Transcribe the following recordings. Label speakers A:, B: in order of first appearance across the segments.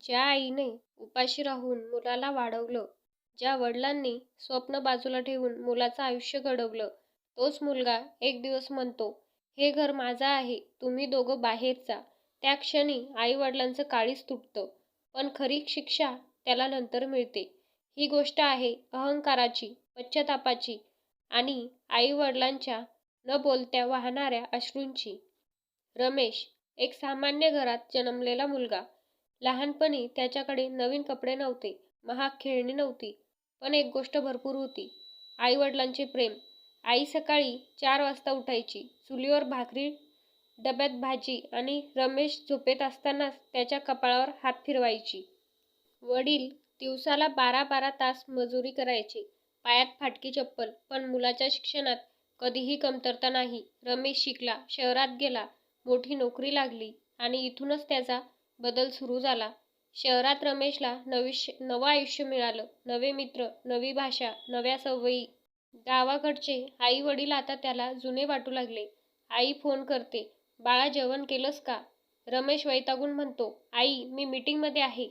A: ज्या आईने उपाशी राहून मुलाला वाढवलं, ज्या वडिलांनी स्वप्न बाजूला ठेवून मुलाचं आयुष्य घडवलं, तोच मुलगा एक दिवस म्हणतो, "हे घर माझं आहे, तुम्ही दोघं बाहेर जा." त्या क्षणी आई-वडिलांचं काळीज तुटतं. पण खरी शिक्षा त्याला नंतर मिळते. ही गोष्ट आहे अहंकाराची, पश्चात्तापाची आणि आई-वडिलांच्या न बोलत्या वाहणाऱ्या अश्रूंची. रमेश एक सामान्य घरात जन्मलेला मुलगा. लहानपणी त्याच्याकडे नवीन कपडे नव्हते, महाग खेळणी नव्हती. पण एक गोष्ट भरपूर होती, आई-वडिलांचे प्रेम. आई सकाळी 4 वाजता उठायची, चुलीवर भाकरी, डब्यात भाजी आणि रमेश झोपेत असतानाच त्याच्या कपाळावर हात फिरवायची. वडील दिवसाला 12-12 तास मजुरी करायचे, पायात फाटकी चप्पल, पण मुलाच्या शिक्षणात कधीही कमतरता नाही. रमेश शिकला, शहरात गेला, मोठी नोकरी लागली आणि इथूनच त्याचा बदल सुरू झाला. शहरात रमेशला नवं आयुष्य मिळालं, नवे मित्र, नवी भाषा, नव्या सवयी. गावाकडचे आई वडील आता त्याला जुने वाटू लागले. आई फोन करते, "बाळा जेवण केलंस का?" रमेश वैतागून म्हणतो, "आई मी मीटिंगमध्ये आहे."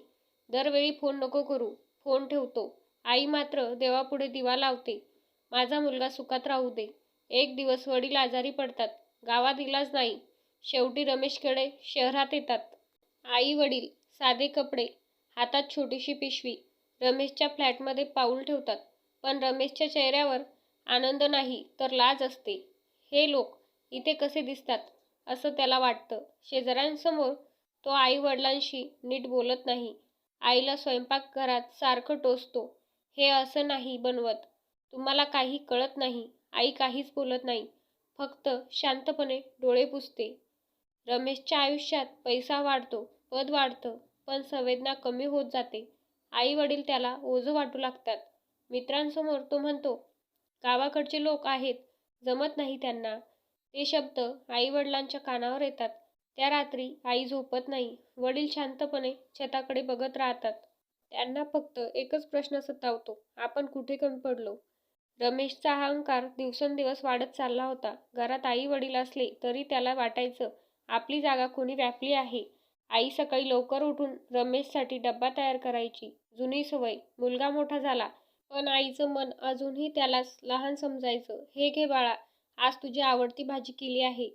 A: दरवेळी फोन नको करू, फोन ठेवतो. आई मात्र देवापुढे दिवा लावते, "माझा मुलगा सुखात राहू दे." एक दिवस वडील आजारी पडतात, गावात इलाज नाही. शेवटी रमेशकडे शहरात येतात. आई वडील साधे कपडे, हातात छोटीशी पिशवी, रमेशच्या फ्लॅटमध्ये पाऊल ठेवतात. पण रमेशच्या चेहऱ्यावर आनंद नाही तर लाज असते. हे लोक इथे कसे दिसतात असं त्याला वाटतं. शेजाऱ्यांसमोर तो आई वडिलांशी नीट बोलत नाही. आईला स्वयंपाकघरात सारखं टोचतो, "हे असं नाही बनवत, तुम्हाला काही कळत नाही." आई काहीच बोलत नाही, फक्त शांतपणे डोळे पुसते. रमेशच्या आयुष्यात पैसा वाढतो, पद वाढतं, पण संवेदना कमी होत जाते. आई वडील त्याला ओझं वाटू लागतात. मित्रांसमोर तो म्हणतो, "गावाकडचे लोक आहेत, जमत नाही त्यांना." ते शब्द आई वडिलांच्या कानावर येतात. त्या रात्री आई झोपत नाही. वडील शांतपणे छताकडे बघत राहतात. त्यांना फक्त एकच प्रश्न सतावतो, आपण कुठे कमी पडलो? रमेशचा अहंकार दिवसेंदिवस वाढत चालला होता. घरात आई वडील असले तरी त्याला वाटायचं, आपली जागा कोणी व्यापली आहे. आई सकाळी लवकर उठून रमेशसाठी डब्बा तयार करायची. जुनी सवय. मुलगा मोठा झाला, पण आईचं मन अजूनही त्यालाच लहान समजायचं. "हे घे बाळा, आज तुझी आवडती भाजी केली आहे."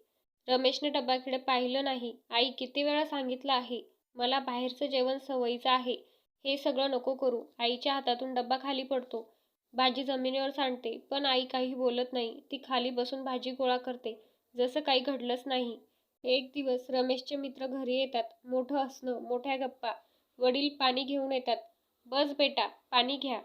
A: रमेशने डब्याकडे पाहिलं नाही. आई किती वेळा सांगितलं आहे, मला बाहेरचं जेवण सवयीचं आहे. हे सगळं नको करू. आईच्या हातातून डब्बा खाली पडतो. भाजी जमिनीवर सांडते, पण आई काही बोलत नाही. ती खाली बसून भाजी गोळा करते, जसं काही घडलंच नाही. एक दिवस रमेशचे मित्र घरी येतात. मोठं हसणं, मोठ्या गप्पा. वडील पाणी घेऊन येतात. "बस बेटा, पाणी घ्या."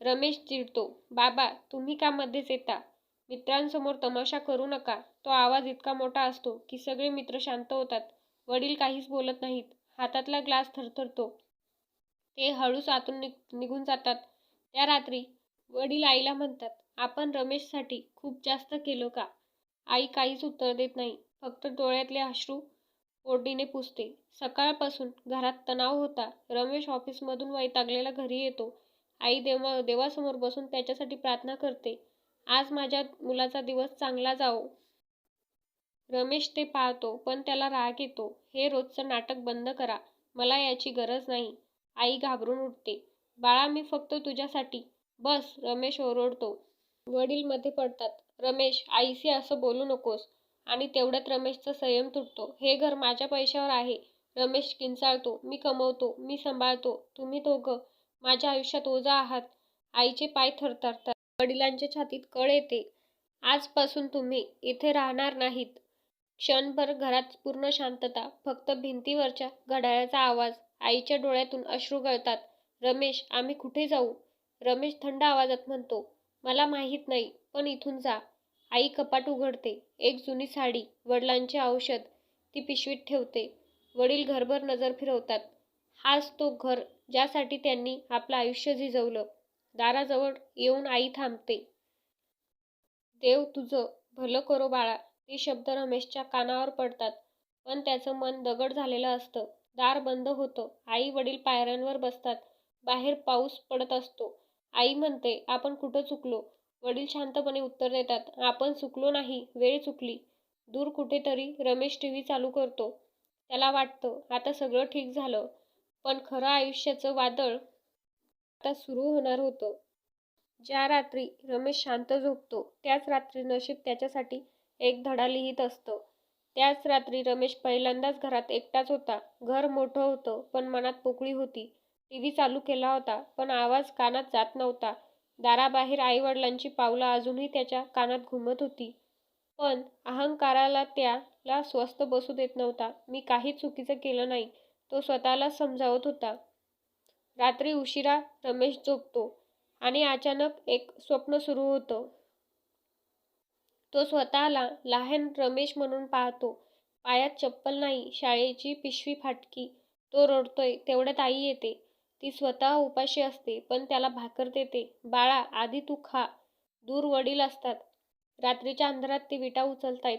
A: रमेश चिडतो, "बाबा तुम्ही का मध्येच येता? मित्रांसमोर तमाशा करू नका." तो आवाज इतका मोठा असतो की सगळे मित्र शांत होतात. वडील काहीच बोलत नाहीत. हातातला ग्लास थरथरतो. ते हळूच आतून निघून जातात. त्या रात्री वडील आईला म्हणतात, "आपण रमेशसाठी खूप जास्त केलं का?" आई काहीच उत्तर देत नाही, फक्त डोळ्यातले अश्रू ओढणीने पुसते. सकाळपासून घरात तणाव होता. रमेश ऑफिसमधून वैतागलेला घरी येतो. आई देवासमोर बसून त्याच्यासाठी प्रार्थना करते, "आज माझ्या मुलाचा दिवस चांगला जावो." रमेश ते पाळतो, पण त्याला राग येतो. "हे रोजचं नाटक बंद करा, मला याची गरज नाही." आई घाबरून उठते, "बाळा मी फक्त तुझ्यासाठी." "बस." रमेश ओरडतो. वडील मध्ये पडतात, "रमेश आईशी असं बोलू नकोस." आणि तेवढ्यात रमेशचा संयम तुटतो. "हे घर माझ्या पैशावर आहे." रमेश किंचाळतो, "मी कमवतो, मी सांभाळतो. तुम्ही दोघं माझ्या आयुष्यात ओझं आहात." आईचे पाय थरथरतात. वडिलांच्या छातीत कळ येते, "आजपासून तुम्ही इथे राहणार नाहीत." क्षणभर घरात पूर्ण शांतता. फक्त भिंतीवरच्या घड्याळाचा आवाज. आईच्या डोळ्यातून अश्रू गळतात. "रमेश आम्ही कुठे जाऊ?" रमेश थंड आवाजात म्हणतो, "मला माहीत नाही, पण इथून जा." आई कपाट उघडते. एक जुनी साडी, वडिलांचे औषध, ती पिशवीत ठेवते. वडील घरभर नजर फिरवतात. हाच तो घर ज्यासाठी त्यांनी आपलं आयुष्य झिजवलं. दाराजवळ येऊन आई थांबते. "देव तुझं भलं करो बाळा." ते शब्द रमेशच्या कानावर पडतात, पण त्याचं मन दगड झालेलं असतं. दार बंद होतं. आई वडील पायऱ्यांवर बसतात. बाहेर पाऊस पडत असतो. आई म्हणते, "आपण कुठं चुकलो?" वडील शांतपणे उत्तर देतात, "आपण चुकलो नाही, वेळ चुकली." दूर कुठेतरी रमेश टीव्ही चालू करतो. त्याला वाटतं, आता सगळं ठीक झालं. पण खरं आयुष्याचं वादळ आता सुरू होणार होतं. ज्या रात्री रमेश शांत झोपतो त्याच रात्री नशीब त्याच्यासाठी एक धडा लिहित असतं. त्याच रात्री रमेश पहिल्यांदाच घरात एकटाच होता. घर मोठं होतं पण मनात पोकळी होती. टीव्ही चालू केला होता पण आवाज कानात जात नव्हता. दाराबाहेर आईवडिलांची पावलं अजूनही त्याच्या कानात घुमत होती. पण अहंकाराला त्याला स्वस्थ बसू देत नव्हता. मी काहीच चुकीचं केलं नाही, तो स्वतःला समजावत होता. रात्री उशिरा रमेश झोपतो आणि अचानक एक स्वप्न सुरू होतं. तो स्वतःला लहान रमेश म्हणून पाहतो. पायात चप्पल नाही, शाळेची पिशवी फाटकी. तो रडतोय तेवढ्यात आई येते. ती स्वतः उपाशी असते पण त्याला भाकर देते. बाळा, आधी तू खा. दूर वडील असतात. रात्रीच्या अंधारात ते विटा उचलतायत.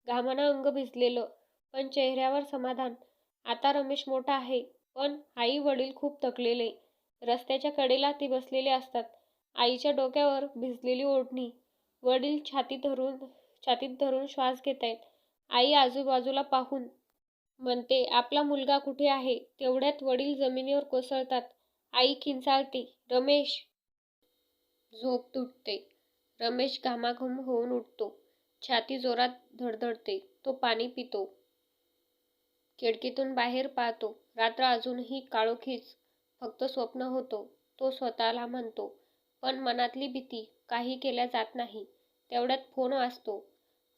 A: घामानं अंग भिजलेलं, पण चेहऱ्यावर समाधान. आता रमेश मोठा आहे, पण आई वडील खूप थकलेले. रस्त्याच्या कडेला ते बसलेले असतात. आईच्या डोक्यावर भिजलेली ओढणी. वडील छातीत धरून श्वास घेतायत. आई आजूबाजूला पाहून म्हणते, आपला मुलगा कुठे आहे? तेवढ्यात वडील जमिनीवर कोसळतात. आई किंचाळते, रमेश. झोप तुटते. रमेश घामाघूम होऊन उठतो. छाती जोरात धडधडते. तो पाणी पितो. खिडकीतून बाहेर पाहतो. रात्र अजूनही काळोखीच. फक्त स्वप्न होतं. तो स्वतःला म्हणतो. पण मनातली भीती काही केल्या जात नाही. तेवढ्यात फोन वाजतो.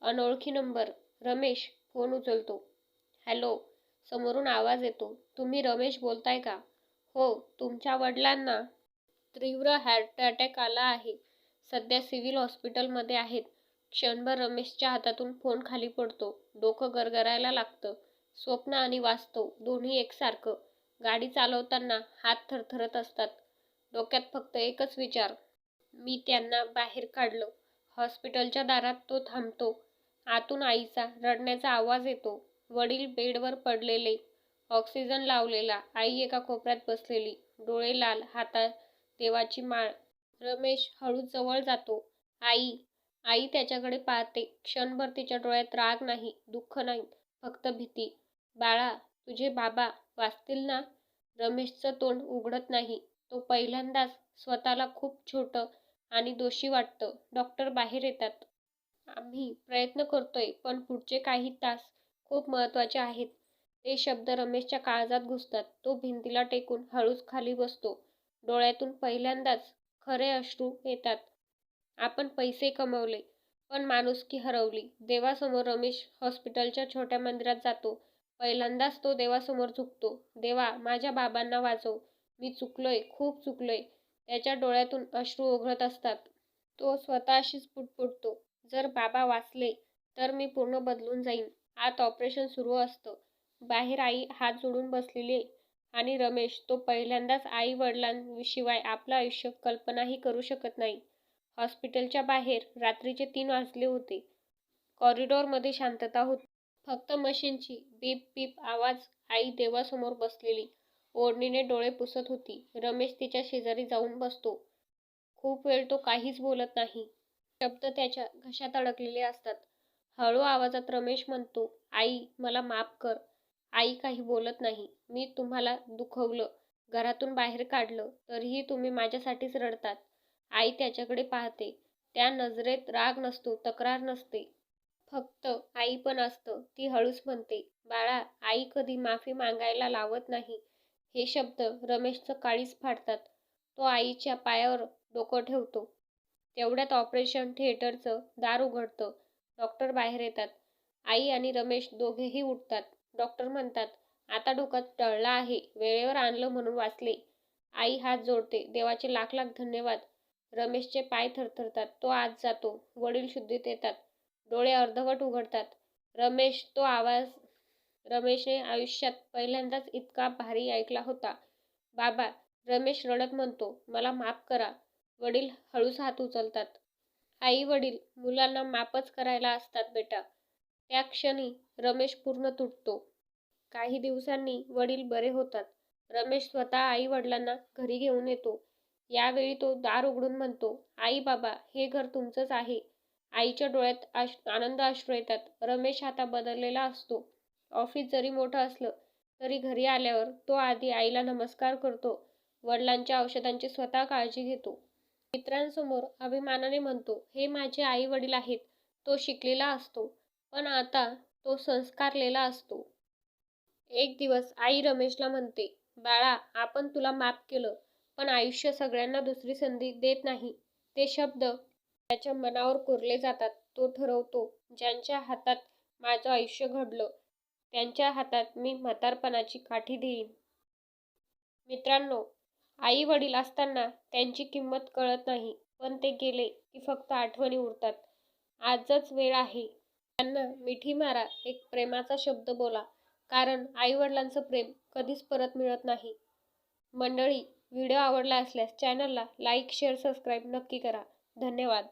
A: अनोळखी नंबर. रमेश फोन उचलतो. हॅलो. समोरून आवाज येतो. तुम्ही रमेश बोलताय का? हो. तुमच्या वडिलांना तीव्र हार्ट अटॅक आला आहे. सध्या सिव्हिल हॉस्पिटलमध्ये आहेत. क्षणभर रमेशच्या हातातून फोन खाली पडतो. डोकं गरगरायला लागतं. स्वप्न आणि वास्तव दोन्ही एकसारखं. गाडी चालवताना हात थरथरत असतात. डोक्यात फक्त एकच विचार. मी त्यांना बाहेर काढलं. हॉस्पिटलच्या दारात तो थांबतो. आतून आईचा रडण्याचा आवाज येतो. वडील बेडवर पडलेले, ऑक्सिजन लावलेला. आई एका कोपऱ्यात बसलेली, डोळे लाल, हातात देवाची माळ. रमेश हळूच जवळ जातो. आई. आई त्याच्याकडे पाहते. क्षणभर तिच्या डोळ्यात राग नाही, दुःख नाही, फक्त भीती. बाळा, तुझे बाबा वाचतील ना? रमेशचं तोंड उघडत नाही. तो पहिल्यांदाच स्वतःला खूप छोटं आणि दोषी वाटतं. डॉक्टर बाहेर येतात. आम्ही प्रयत्न करतोय पण पुढचे काही तास खूप महत्त्वाचे आहेत. ते शब्द रमेशच्या काळजात घुसतात. तो भिंतीला टेकून हळूच खाली बसतो. डोळ्यातून पहिल्यांदाच खरे अश्रू येतात. आपण पैसे कमवले पण माणुसकी हरवली. देवासमोर रमेश हॉस्पिटलच्या छोट्या मंदिरात जातो. पहिल्यांदाच तो देवासमोर झुकतो. देवा, माझ्या बाबांना वाचव. मी चुकलोय, खूप चुकलोय. त्याच्या डोळ्यातून अश्रू ओघळत असतात. तो स्वतःशीच पुटपुटतो, जर बाबा वाचले तर मी पूर्ण बदलून जाईन. आत ऑपरेशन सुरू असतं. बाहेर आई हात जोडून बसलेली आणि रमेश, तो पहिल्यांदाच आई वडिलांशिवाय आपलं आयुष्य कल्पनाही करू शकत नाही. हॉस्पिटलच्या बाहेर रात्रीचे 3 वाजले होते. कॉरिडॉरमध्ये शांतता होती. फक्त मशीनची बीप बीप आवाज. आई देवासमोर बसलेली, ओढणीने डोळे पुसत होती. रमेश तिच्या शेजारी जाऊन बसतो. खूप वेळ तो काहीच बोलत नाही. शब्द त्याच्या घशात अडकलेले असतात. हळू आवाजात रमेश म्हणतो, आई, मला माफ कर. आई काही बोलत नाही. मी तुम्हाला दुखवलं, घरातून बाहेर काढलं, तरीही तुम्ही माझ्यासाठीच रडतात. आई त्याच्याकडे पाहते. त्या नजरेत राग नसतो, तक्रार नसते. फक्त आई पण असतं. ती हळूच म्हणते, बाळा, आई कधी माफी मागायला लावत नाही. हे शब्द रमेशचं काळीज फाडतात. तो आईच्या पायावर डोकं ठेवतो. तेवढ्यात ऑपरेशन थिएटरचं दार उघडतं. डॉक्टर बाहेर येतात. आई आणि रमेश दोघेही उठतात. डॉक्टर म्हणतात, आता डोका टळला आहे. वेळेवर आणलं म्हणून वाचले. आई हात जोडते. देवाचे लाख लाख धन्यवाद. रमेशचे पाय थरथरतात. तो आत जातो. वडील शुद्धीत येतात. डोळे अर्धवट उघडतात. रमेश, तो आवाज रमेशने आयुष्यात पहिल्यांदाच इतका भारी ऐकला होता. बाबा. रमेश रडत म्हणतो, मला माफ करा. वडील हळूच हात उचलतात. आई वडील मुलांना माफच करायला असतात बेटा. त्या क्षणी रमेश पूर्ण तुटतो. काही दिवसांनी वडील बरे होतात. रमेश स्वतः आई वडिलांना घरी घेऊन येतो. यावेळी तो दार उघडून म्हणतो, आई बाबा, हे घर तुमचंच आहे. आईच्या डोळ्यात आनंद अश्रू येतात. रमेश आता बदललेला असतो. ऑफिस जरी मोठं असलं तरी घरी आल्यावर तो आधी आईला नमस्कार करतो. वडिलांच्या औषधांची स्वतः काळजी घेतो. मित्रांसमोर अभिमानाने म्हणतो, हे माझे आई वडील आहेत. तो शिकलेला असतो, पण आता तो संस्कारलेला असतो. एक दिवस आई रमेशला म्हणते, बाळा, आपण तुला माफ केलं, पण आयुष्य सगळ्यांना दुसरी संधी देत नाही. ते शब्द त्याच्या मनावर कोरले जातात. तो ठरवतो, ज्यांच्या हातात माझं आयुष्य घडलं, त्यांच्या हातात मी म्हातारपणाची काठी देईन. मित्रांनो, आई वडील असताना त्यांची किंमत कळत नाही, पण ते गेले की फक्त आठवणी उरतात. आजच वेळ आहे. त्यांना मिठी मारा, एक प्रेमाचा शब्द बोला, कारण आई वडिलांचं प्रेम कधीच परत मिळत नाही. मंडळी, व्हिडिओ आवडला असल्यास चॅनलला लाईक, शेअर, सबस्क्राईब नक्की करा. धन्यवाद.